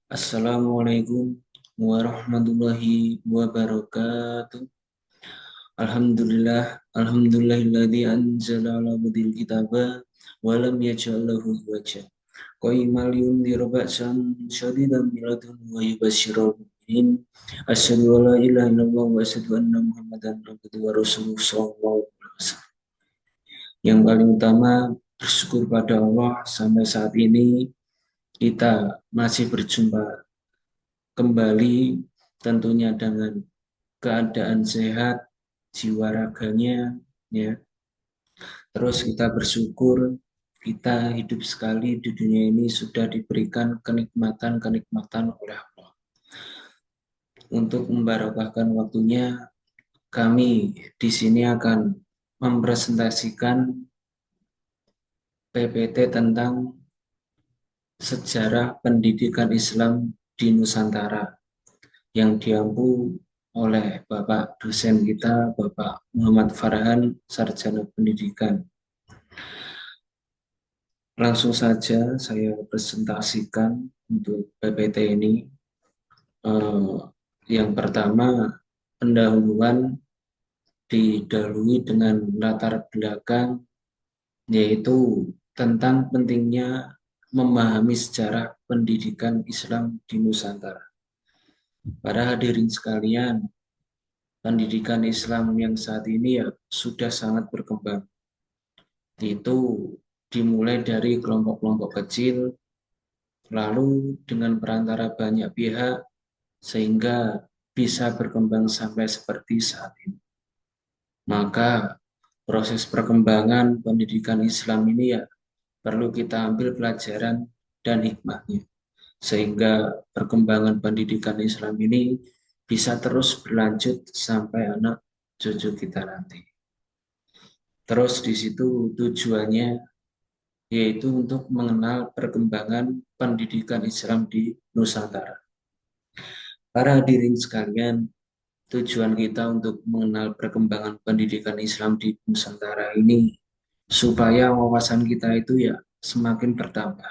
Assalamualaikum warahmatullahi wabarakatuh. Alhamdulillahilladzi anzala ala abdil kitaba wa lam yaj'al lahu iwaja. Qayyimal yundhira ba'san syadidan min ladunhu wa yubashshiral mu'minin. Asyhadu an la ilaha illallah wa asyhadu anna Muhammadan abduhu wa rasuluhu sallallahu alaihi wasallam. Yang paling utama bersyukur pada Allah sampai saat ini kita masih berjumpa kembali tentunya dengan keadaan sehat jiwa raganya ya. Terus kita bersyukur kita hidup sekali di dunia ini sudah diberikan kenikmatan-kenikmatan oleh Allah. Untuk membarokahkan waktunya, kami di sini akan mempresentasikan PPT tentang sejarah pendidikan Islam di Nusantara yang diampu oleh Bapak dosen kita, Bapak Muhammad Farhan, Sarjana Pendidikan. Langsung saja saya presentasikan untuk PPT ini. Yang pertama, pendahuluan didahului dengan latar belakang, yaitu tentang pentingnya memahami sejarah pendidikan Islam di Nusantara. Para hadirin sekalian, pendidikan Islam yang saat ini ya sudah sangat berkembang. Itu dimulai dari kelompok-kelompok kecil, lalu dengan perantara banyak pihak, sehingga bisa berkembang sampai seperti saat ini. Maka proses perkembangan pendidikan Islam ini ya perlu kita ambil pelajaran dan hikmahnya, sehingga perkembangan pendidikan Islam ini bisa terus berlanjut sampai anak cucu kita nanti. Terus di situ tujuannya yaitu untuk mengenal perkembangan pendidikan Islam di Nusantara. Para hadirin sekalian, tujuan kita untuk mengenal perkembangan pendidikan Islam di Nusantara ini supaya wawasan kita itu ya semakin bertambah.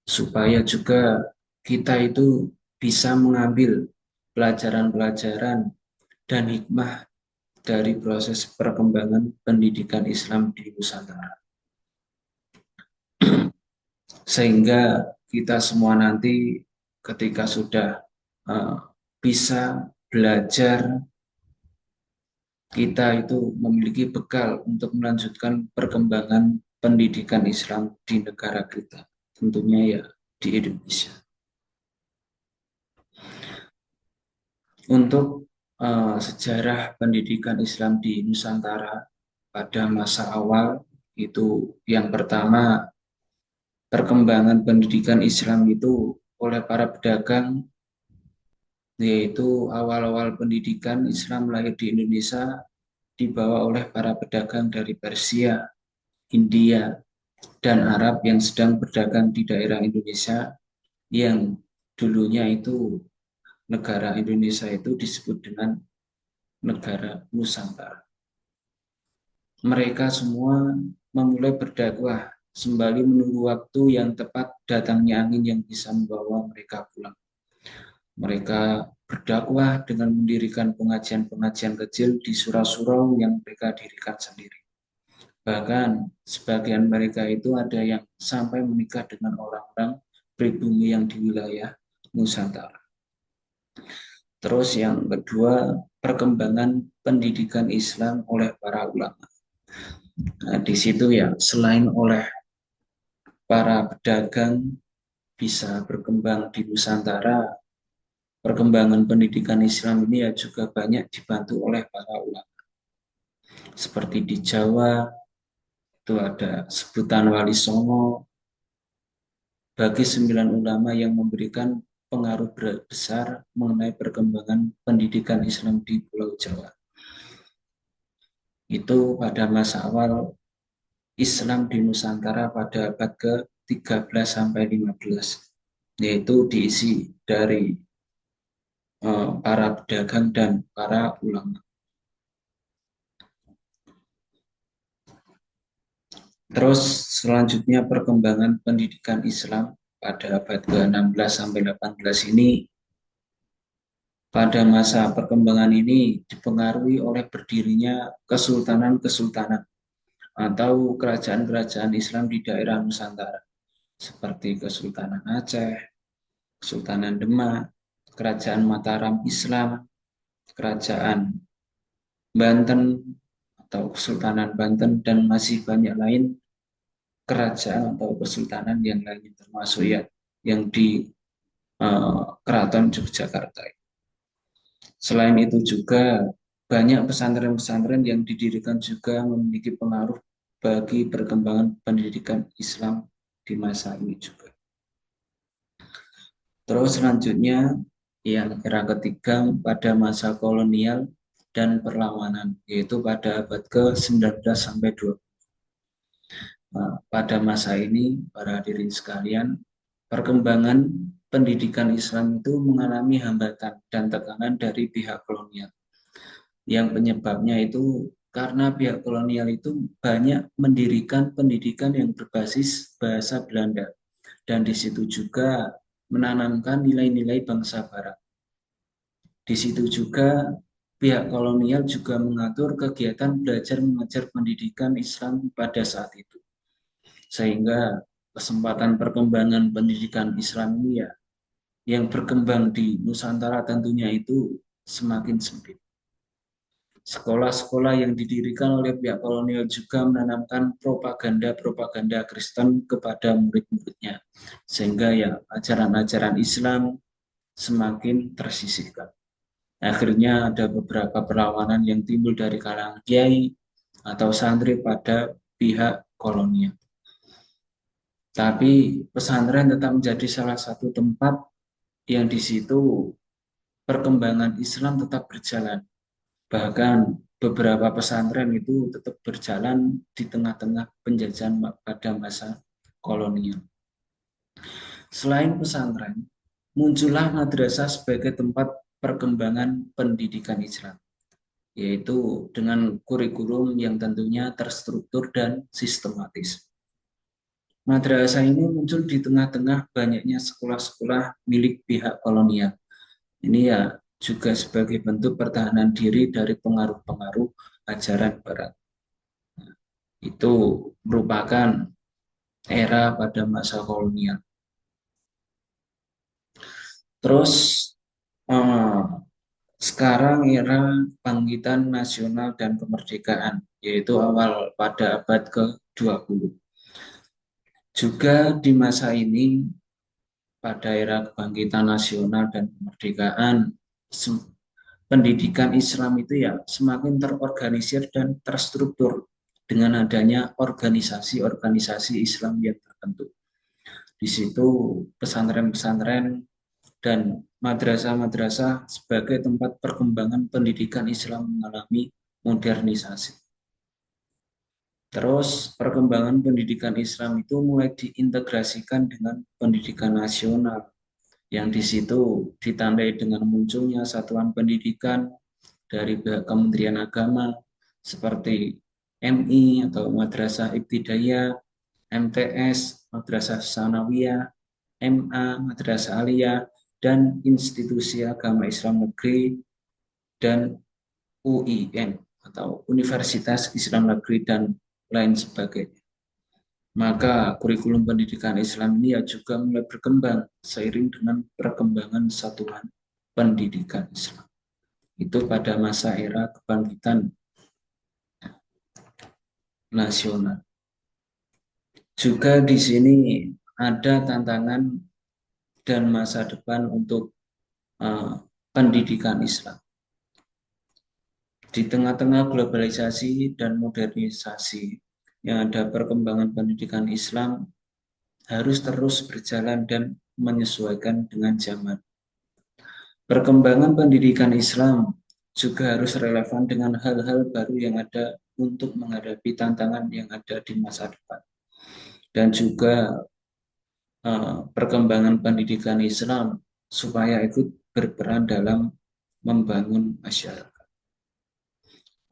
Supaya juga kita itu bisa mengambil pelajaran-pelajaran dan hikmah dari proses perkembangan pendidikan Islam di Nusantara. Sehingga kita semua nanti ketika sudah bisa belajar, kita itu memiliki bekal untuk melanjutkan perkembangan pendidikan Islam di negara kita, tentunya ya di Indonesia. Untuk sejarah pendidikan Islam di Nusantara pada masa awal itu yang pertama, perkembangan pendidikan Islam itu oleh para pedagang, yaitu awal-awal pendidikan Islam lahir di Indonesia dibawa oleh para pedagang dari Persia, India, dan Arab yang sedang berdagang di daerah Indonesia yang dulunya itu negara Indonesia itu disebut dengan negara Nusantara. Mereka semua memulai berdakwah sembari menunggu waktu yang tepat datangnya angin yang bisa membawa mereka pulang. Mereka berdakwah dengan mendirikan pengajian-pengajian kecil di surau-surau yang mereka dirikan sendiri. Bahkan sebagian mereka itu ada yang sampai menikah dengan orang-orang pribumi yang di wilayah Nusantara. Terus yang kedua, perkembangan pendidikan Islam oleh para ulama. Nah, di situ ya selain oleh para pedagang bisa berkembang di Nusantara, perkembangan pendidikan Islam ini ya juga banyak dibantu oleh para ulama. Seperti di Jawa, itu ada sebutan Wali Songo, bagi 9 ulama yang memberikan pengaruh besar mengenai perkembangan pendidikan Islam di Pulau Jawa. Itu pada masa awal Islam di Nusantara pada abad ke-13 sampai 15, yaitu diisi dari para pedagang dan para ulama. Terus selanjutnya perkembangan pendidikan Islam pada abad ke-16 sampai 18 ini, pada masa perkembangan ini dipengaruhi oleh berdirinya kesultanan-kesultanan atau kerajaan-kerajaan Islam di daerah Nusantara, seperti Kesultanan Aceh, Kesultanan Demak, Kerajaan Mataram Islam, Kerajaan Banten atau Kesultanan Banten, dan masih banyak lain kerajaan atau kesultanan yang lain, termasuk ya yang di Keraton Yogyakarta. Selain itu juga banyak pesantren-pesantren yang didirikan juga memiliki pengaruh bagi perkembangan pendidikan Islam di masa ini juga. Terus selanjutnya yang era ketiga pada masa kolonial dan perlawanan, yaitu pada abad ke-19 sampai 20. Nah, pada masa ini, para hadirin sekalian, perkembangan pendidikan Islam itu mengalami hambatan dan tekanan dari pihak kolonial. Yang penyebabnya itu karena pihak kolonial itu banyak mendirikan pendidikan yang berbasis bahasa Belanda, dan di situ juga menanamkan nilai-nilai bangsa Barat. Di situ juga pihak kolonial juga mengatur kegiatan belajar mengajar pendidikan Islam pada saat itu. Sehingga kesempatan perkembangan pendidikan Islam ini ya yang berkembang di Nusantara tentunya itu semakin sempit. Sekolah-sekolah yang didirikan oleh pihak kolonial juga menanamkan propaganda-propaganda Kristen kepada murid-muridnya, sehingga ya ajaran-ajaran Islam semakin tersisihkan. Akhirnya ada beberapa perlawanan yang timbul dari kalangan kiai atau santri pada pihak kolonial. Tapi pesantren tetap menjadi salah satu tempat yang di situ perkembangan Islam tetap berjalan. Bahkan beberapa pesantren itu tetap berjalan di tengah-tengah penjajahan pada masa kolonial. Selain pesantren, muncullah madrasah sebagai tempat perkembangan pendidikan Islam, yaitu dengan kurikulum yang tentunya terstruktur dan sistematis. Madrasah ini muncul di tengah-tengah banyaknya sekolah-sekolah milik pihak kolonial. Ini ya juga sebagai bentuk pertahanan diri dari pengaruh-pengaruh ajaran Barat. Itu merupakan era pada masa kolonial. Terus eh, sekarang era bangkitan nasional dan kemerdekaan, yaitu awal pada abad ke-20. Juga di masa ini, pada era kebangkitan nasional dan kemerdekaan, pendidikan Islam itu ya semakin terorganisir dan terstruktur dengan adanya organisasi-organisasi Islam yang terbentuk. Di situ pesantren-pesantren dan madrasah-madrasah sebagai tempat perkembangan pendidikan Islam mengalami modernisasi. Terus perkembangan pendidikan Islam itu mulai diintegrasikan dengan pendidikan nasional, yang di situ ditandai dengan munculnya satuan pendidikan dari pihak Kementerian Agama seperti MI atau Madrasah Ibtidaiyah, MTS, Madrasah Sanawiyah, MA, Madrasah Aliyah, dan Institusi Agama Islam Negeri, dan UIN atau Universitas Islam Negeri, dan lain sebagainya. Maka kurikulum pendidikan Islam ini ya juga mulai berkembang seiring dengan perkembangan satuan pendidikan Islam. Itu pada masa era kebangkitan nasional. Juga di sini ada tantangan dan masa depan untuk pendidikan Islam. Di tengah-tengah globalisasi dan modernisasi yang ada, perkembangan pendidikan Islam harus terus berjalan dan menyesuaikan dengan zaman. Perkembangan pendidikan Islam juga harus relevan dengan hal-hal baru yang ada untuk menghadapi tantangan yang ada di masa depan. Dan juga perkembangan pendidikan Islam supaya ikut berperan dalam membangun masyarakat.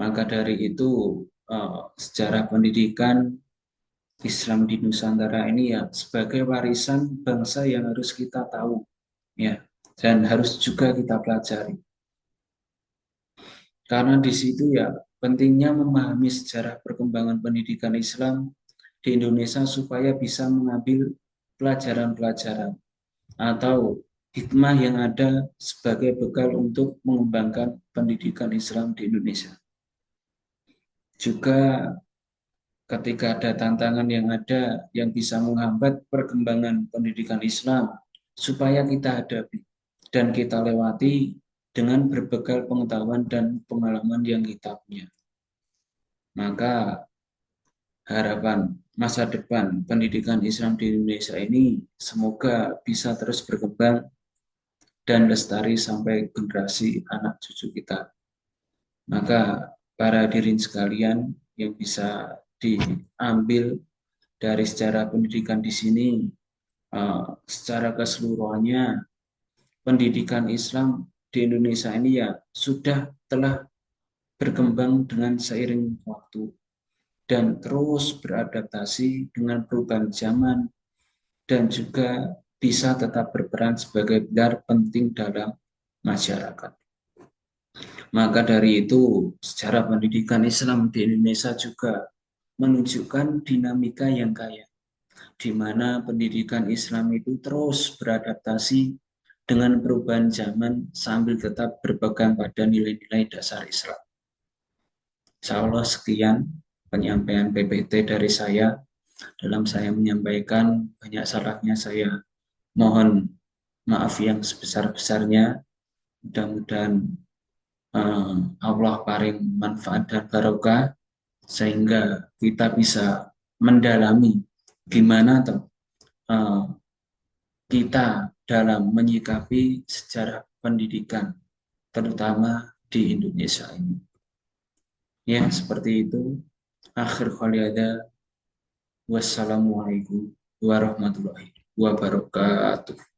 Maka dari itu sejarah pendidikan Islam di Nusantara ini ya sebagai warisan bangsa yang harus kita tahu ya, dan harus juga kita pelajari. Karena di situ ya pentingnya memahami sejarah perkembangan pendidikan Islam di Indonesia supaya bisa mengambil pelajaran-pelajaran atau hikmah yang ada sebagai bekal untuk mengembangkan pendidikan Islam di Indonesia. Juga ketika ada tantangan yang ada yang bisa menghambat perkembangan pendidikan Islam, supaya kita hadapi dan kita lewati dengan berbekal pengetahuan dan pengalaman yang kita punya. Maka harapan masa depan pendidikan Islam di Indonesia ini semoga bisa terus berkembang dan lestari sampai generasi anak cucu kita. Maka para hadirin sekalian yang bisa diambil dari sejarah pendidikan di sini, secara keseluruhannya pendidikan Islam di Indonesia ini ya sudah telah berkembang dengan seiring waktu dan terus beradaptasi dengan perubahan zaman dan juga bisa tetap berperan sebagai pilar penting dalam masyarakat. Maka dari itu, sejarah pendidikan Islam di Indonesia juga menunjukkan dinamika yang kaya, di mana pendidikan Islam itu terus beradaptasi dengan perubahan zaman sambil tetap berpegang pada nilai-nilai dasar Islam. Insya Allah sekian penyampaian PPT dari saya. Dalam saya menyampaikan banyak salahnya saya mohon maaf yang sebesar-besarnya. Mudah-mudahan Allah paling manfaat dan barokah sehingga kita bisa mendalami gimana kita dalam menyikapi sejarah pendidikan terutama di Indonesia ini. Ya, seperti itu. Akhir kali ada. Wassalamualaikum warahmatullahi wabarakatuh.